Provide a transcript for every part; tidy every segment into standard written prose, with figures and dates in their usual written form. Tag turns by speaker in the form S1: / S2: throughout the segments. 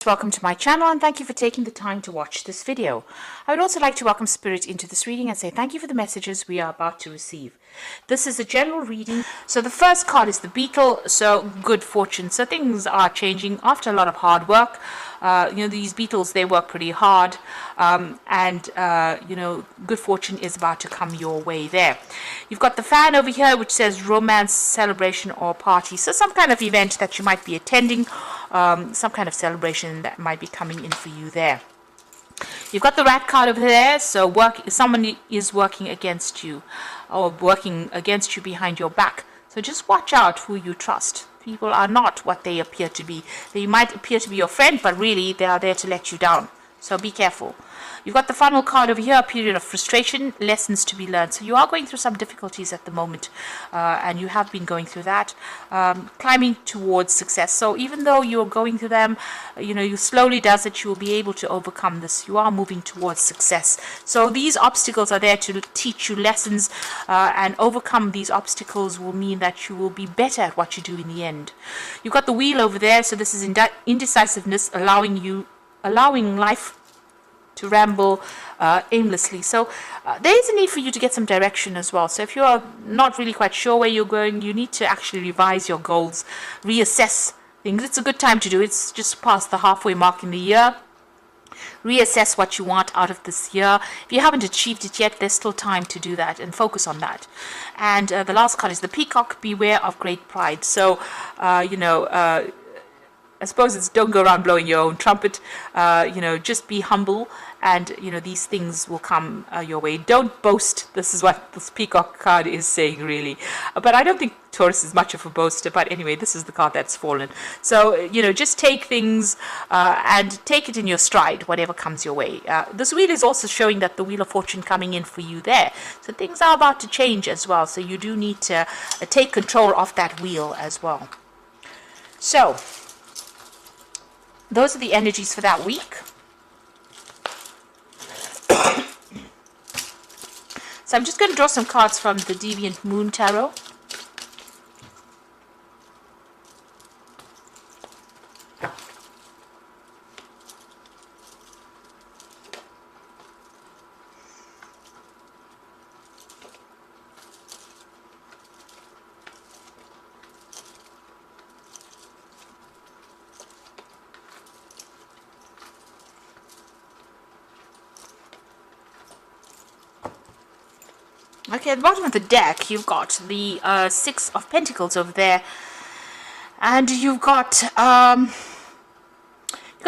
S1: Welcome to my channel and thank you for taking the time to watch this video. I would also like to welcome Spirit into this reading and say thank you for the messages we are about to receive. This is a general reading. So the first card is the Beetle, so good fortune. So things are changing after a lot of hard work. These beetles, they work pretty hard, good fortune is about to come your way there. You've got the fan over here which says romance, celebration or party. So some kind of event that you might be attending, some kind of celebration that might be coming in for you there. You've got the rat card over there, so someone is working against you or working against you behind your back. So just watch out who you trust. People are not what they appear to be. They might appear to be your friend, but really they are there to let you down. So be careful. You've got the final card over here, a period of frustration, lessons to be learned. So you are going through some difficulties at the moment, and you have been going through that, climbing towards success. So even though you're going through them, you slowly does it, you will be able to overcome this. You are moving towards success. So these obstacles are there to teach you lessons, and overcome these obstacles will mean that you will be better at what you do in the end. You've got the wheel over there, so this is indecisiveness, allowing life to ramble aimlessly. So there is a need for you to get some direction as well. So if you are not really quite sure where you're going, you need to actually revise your goals, reassess things. It's a good time to do it. It's just past the halfway mark in the year. Reassess what you want out of this year. If you haven't achieved it yet, there's still time to do that and focus on that. And the last card is the peacock, beware of great pride. So I suppose it's don't go around blowing your own trumpet. Just be humble, and these things will come your way. Don't boast. This is what this peacock card is saying, really. But I don't think Taurus is much of a boaster. But anyway, this is the card that's fallen. So just take things and take it in your stride, whatever comes your way. This wheel is also showing that the wheel of fortune coming in for you there. So things are about to change as well. So you do need to take control of that wheel as well. So those are the energies for that week. So I'm just going to draw some cards from the Deviant Moon Tarot. Okay, at the bottom of the deck, you've got the Six of Pentacles over there, and you've got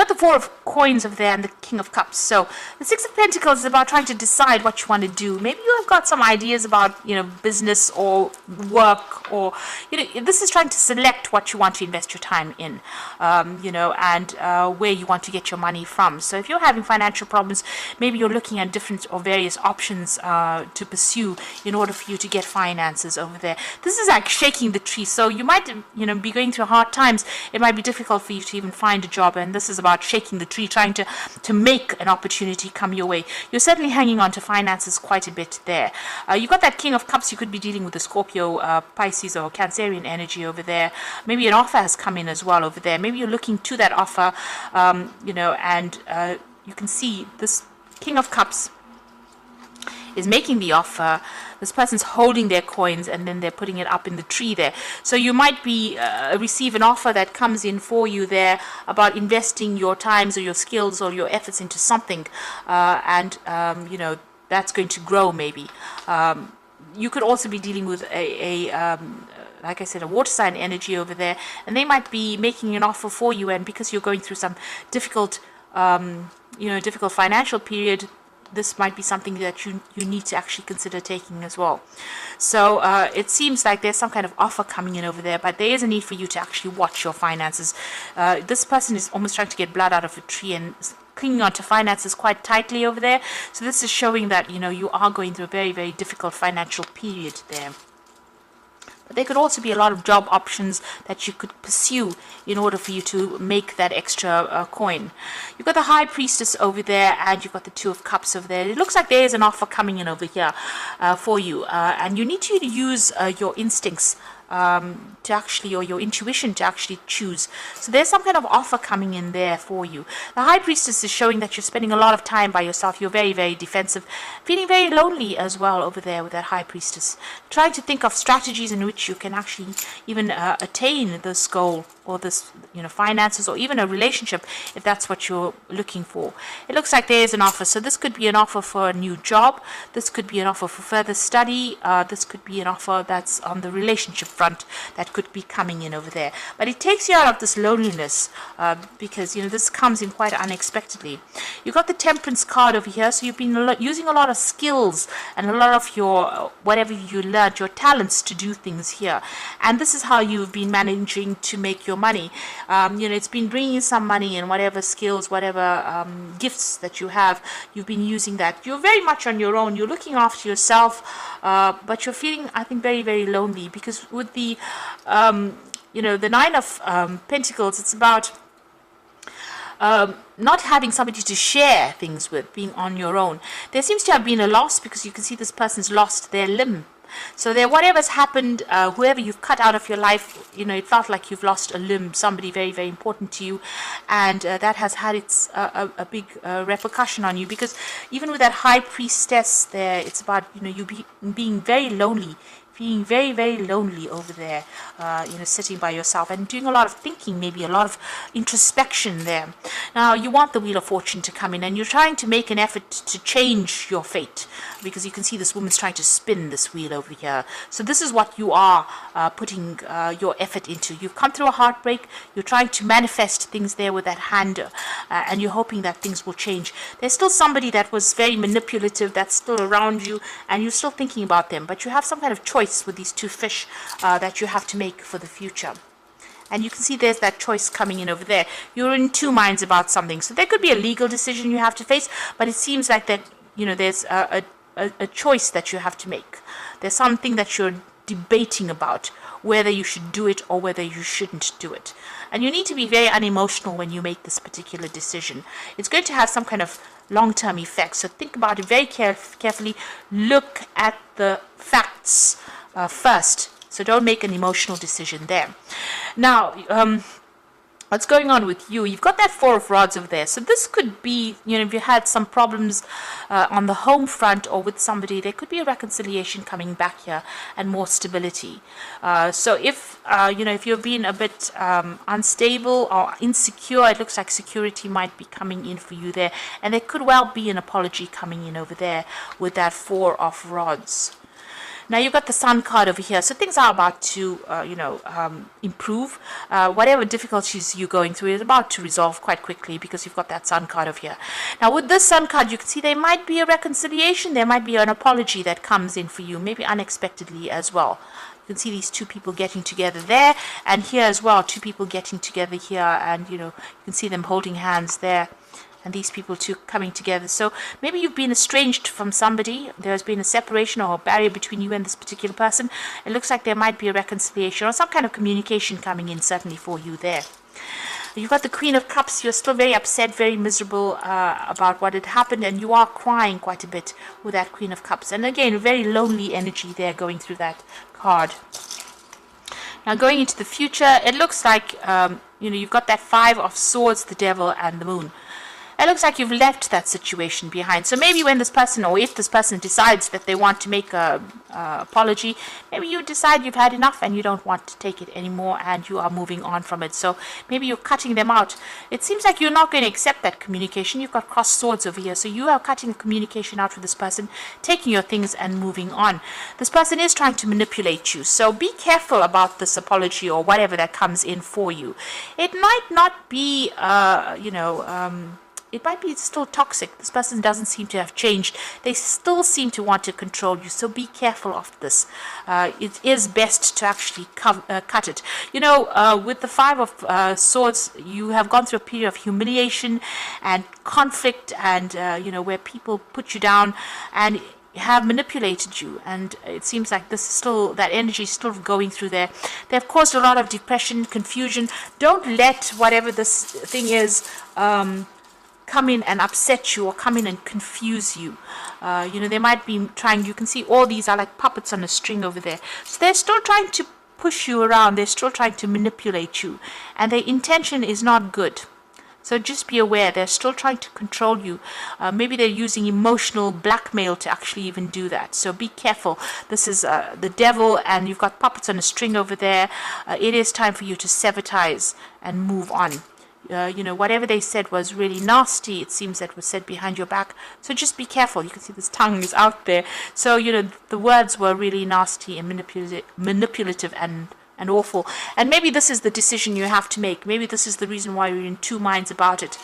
S1: the Four of Coins over there and the King of Cups. So the Six of Pentacles is about trying to decide what you want to do. Maybe you have got some ideas about business or work, or this is trying to select what you want to invest your time in, and where you want to get your money from. So if you're having financial problems, maybe you're looking at different or various options to pursue in order for you to get finances over there. This is like shaking the tree. So you might be going through hard times. It might be difficult for you to even find a job, and this is about shaking the tree, trying to make an opportunity come your way. You're certainly hanging on to finances quite a bit there. You've got that King of Cups. You could be dealing with a Scorpio, Pisces or Cancerian energy over there. Maybe an offer has come in as well over there. Maybe you're looking to that offer, you can see this King of Cups is making the offer. This person's holding their coins and then they're putting it up in the tree there. So you might be receive an offer that comes in for you there about investing your times or your skills or your efforts into something, that's going to grow maybe. You could also be dealing with like I said, a water sign energy over there, and they might be making an offer for you, and because you're going through some difficult financial period, this might be something that you need to actually consider taking as well. So it seems like there's some kind of offer coming in over there, but there is a need for you to actually watch your finances. This person is almost trying to get blood out of a tree and clinging on to finances quite tightly over there. So this is showing that you are going through a very, very difficult financial period there. But there could also be a lot of job options that you could pursue in order for you to make that extra coin. You've got the High Priestess over there, and you've got the Two of Cups over there. It looks like there is an offer coming in over here for you, and you need to use your instincts to actually, or your intuition to actually choose. So there's some kind of offer coming in there for you. The High Priestess is showing that you're spending a lot of time by yourself. You're very, very defensive, feeling very lonely as well over there with that High Priestess. Trying to think of strategies in which you can actually even attain this goal, or this, finances, or even a relationship, if that's what you're looking for. It looks like there is an offer. So this could be an offer for a new job. This could be an offer for further study. This could be an offer that's on the relationship front that could be coming in over there. But it takes you out of this loneliness, because, this comes in quite unexpectedly. You've got the Temperance card over here. So you've been using a lot of skills and a lot of your, whatever you learned, your talents to do things here. And this is how you've been managing to make your money. It's been bringing some money, and whatever skills, whatever gifts that you have, you've been using that. You're very much on your own. You're looking after yourself, but you're feeling, I think, very, very lonely, because with the, the Nine of Pentacles, it's about not having somebody to share things with, being on your own. There seems to have been a loss, because you can see this person's lost their limb. So there, whatever's happened, whoever you've cut out of your life, it felt like you've lost a limb, somebody very, very important to you, and that has had its a big repercussion on you, because even with that High Priestess there, it's about you being very lonely, feeling very, very lonely over there, sitting by yourself and doing a lot of thinking, maybe a lot of introspection there. Now, you want the Wheel of Fortune to come in, and you're trying to make an effort to change your fate, because you can see this woman's trying to spin this wheel over here. So this is what you are putting your effort into. You've come through a heartbreak. You're trying to manifest things there with that hand, and you're hoping that things will change. There's still somebody that was very manipulative that's still around you, and you're still thinking about them, but you have some kind of choice with these two fish that you have to make for the future. And you can see there's that choice coming in over there. You're in two minds about something. So there could be a legal decision you have to face, but it seems like that, there's a choice that you have to make. There's something that you're debating about, whether you should do it or whether you shouldn't do it. And you need to be very unemotional when you make this particular decision. It's going to have some kind of long-term effects. So think about it very carefully. Look at the facts first. So don't make an emotional decision there. Now, what's going on with you? You've got that Four of Rods over there. So this could be, if you had some problems on the home front or with somebody, there could be a reconciliation coming back here and more stability. So if, if you've been a bit unstable or insecure, it looks like security might be coming in for you there. And there could well be an apology coming in over there with that Four of Rods. Now you've got the Sun card over here, so things are about to, improve. Whatever difficulties you're going through is about to resolve quite quickly, because you've got that Sun card over here. Now with this Sun card, you can see there might be a reconciliation, there might be an apology that comes in for you, maybe unexpectedly as well. You can see these two people getting together there, and here as well, two people getting together here, and you can see them holding hands there. And these people too coming together. So maybe you've been estranged from somebody. There's been a separation or a barrier between you and this particular person. It looks like there might be a reconciliation or some kind of communication coming in, certainly for you there. You've got the Queen of Cups. You're still very upset, very miserable about what had happened, and you are crying quite a bit with that Queen of Cups. And again, very lonely energy there going through that card. Now going into the future, it looks like you've got that Five of Swords, the Devil, and the Moon. It looks like you've left that situation behind. So maybe when this person, or if this person decides that they want to make a apology, maybe you decide you've had enough and you don't want to take it anymore and you are moving on from it. So maybe you're cutting them out. It seems like you're not going to accept that communication. You've got crossed swords over here. So you are cutting the communication out with this person, taking your things and moving on. This person is trying to manipulate you. So be careful about this apology or whatever that comes in for you. It might not be, it might be still toxic. This person doesn't seem to have changed. They still seem to want to control you. So be careful of this. It is best to actually cut it. With the Five of Swords, you have gone through a period of humiliation and conflict and, where people put you down and have manipulated you, and it seems like this is still, that energy is still going through there. They've caused a lot of depression, confusion. Don't let whatever this thing is come in and upset you or come in and confuse you. They might be trying, you can see all these are like puppets on a string over there. So they're still trying to push you around. They're still trying to manipulate you, and their intention is not good. So just be aware, they're still trying to control you. Maybe they're using emotional blackmail to actually even do that. So be careful. This is the devil, and you've got puppets on a string over there. It is time for you to sever ties and move on. Whatever they said was really nasty. It seems that was said behind your back. So just be careful. You can see this tongue is out there. So, the words were really nasty and manipulative and awful. And maybe this is the decision you have to make. Maybe this is the reason why you're in two minds about it.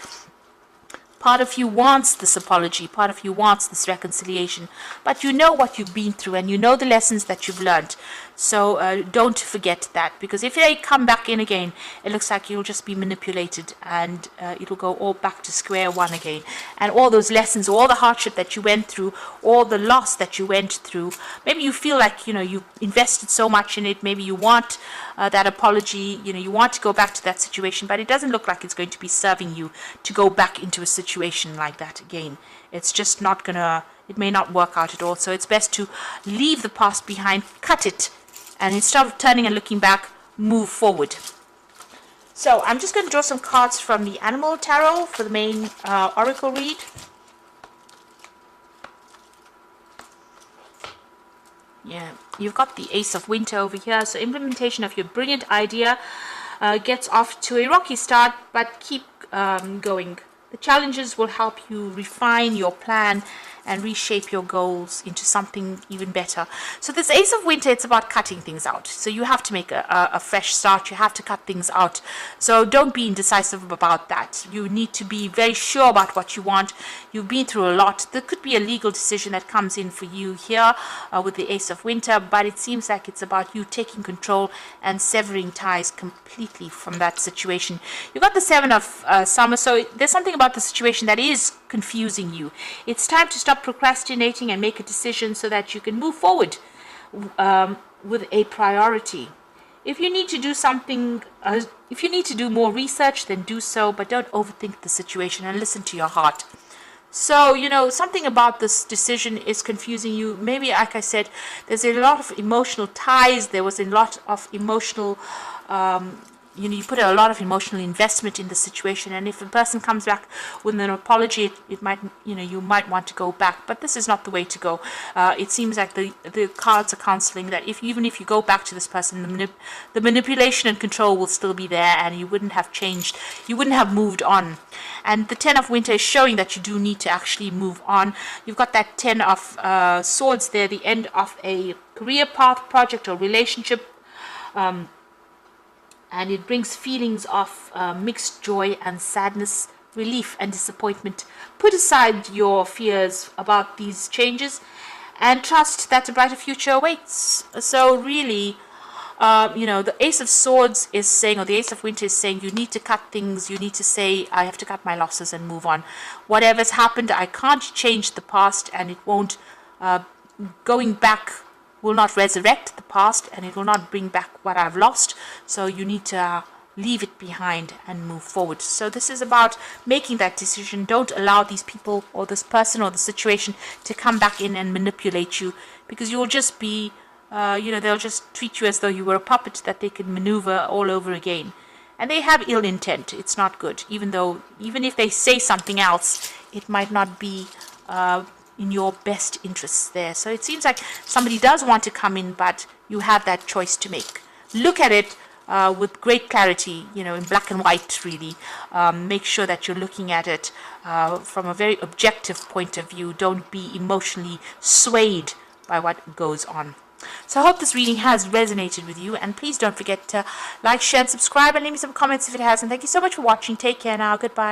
S1: Part of you wants this apology, part of you wants this reconciliation, but you know what you've been through and you know the lessons that you've learned. So don't forget that, because if they come back in again, it looks like you'll just be manipulated, and it'll go all back to square one again. And all those lessons, all the hardship that you went through, all the loss that you went through, maybe you feel like, you invested so much in it, maybe you want that apology, you want to go back to that situation, but it doesn't look like it's going to be serving you to go back into a situation like that again. It's just not gonna, it may not work out at all. So it's best to leave the past behind, cut it, and instead of turning and looking back, move forward. So I'm just going to draw some cards from the Animal Tarot for the main oracle read. Yeah, you've got the Ace of Winter over here. So implementation of your brilliant idea gets off to a rocky start, but keep going. The challenges will help you refine your plan and reshape your goals into something even better. So this Ace of Winter, it's about cutting things out. So you have to make a fresh start. You have to cut things out. So don't be indecisive about that. You need to be very sure about what you want. You've been through a lot. There could be a legal decision that comes in for you here with the Ace of Winter, but it seems like it's about you taking control and severing ties completely from that situation. You've got the Seven of Summer, so there's something about the situation that is confusing you. It's time to stop procrastinating and make a decision so that you can move forward with a priority. If you need to do something, if you need to do more research, then do so, but don't overthink the situation and listen to your heart. So, something about this decision is confusing you. Maybe, like I said, there's a lot of emotional ties. There was a lot of emotional you put a lot of emotional investment in the situation, and if a person comes back with an apology, it might, you might want to go back, but this is not the way to go. It seems like the cards are counseling that even if you go back to this person, the manipulation and control will still be there, and you wouldn't have changed, you wouldn't have moved on. And the Ten of Winter is showing that you do need to actually move on. You've got that Ten of Swords there, the end of a career path, project, or relationship. And it brings feelings of mixed joy and sadness, relief and disappointment. Put aside your fears about these changes and trust that a brighter future awaits. So really, the Ace of Swords is saying, or the Ace of Winter is saying, you need to cut things. You need to say, I have to cut my losses and move on. Whatever's happened, I can't change the past, and it won't, going back will not resurrect the past, and it will not bring back what I've lost. So you need to leave it behind and move forward. So this is about making that decision. Don't allow these people or this person or the situation to come back in and manipulate you, because you'll just be, they'll just treat you as though you were a puppet that they can maneuver all over again. And they have ill intent. It's not good. Even if they say something else, it might not be in your best interests there. So it seems like somebody does want to come in, but you have that choice to make. Look at it with great clarity, in black and white, really. Make sure that you're looking at it from a very objective point of view. Don't be emotionally swayed by what goes on. So I hope this reading has resonated with you, and please don't forget to like, share, and subscribe, and leave me some comments if it has. And thank you so much for watching. Take care now. Goodbye.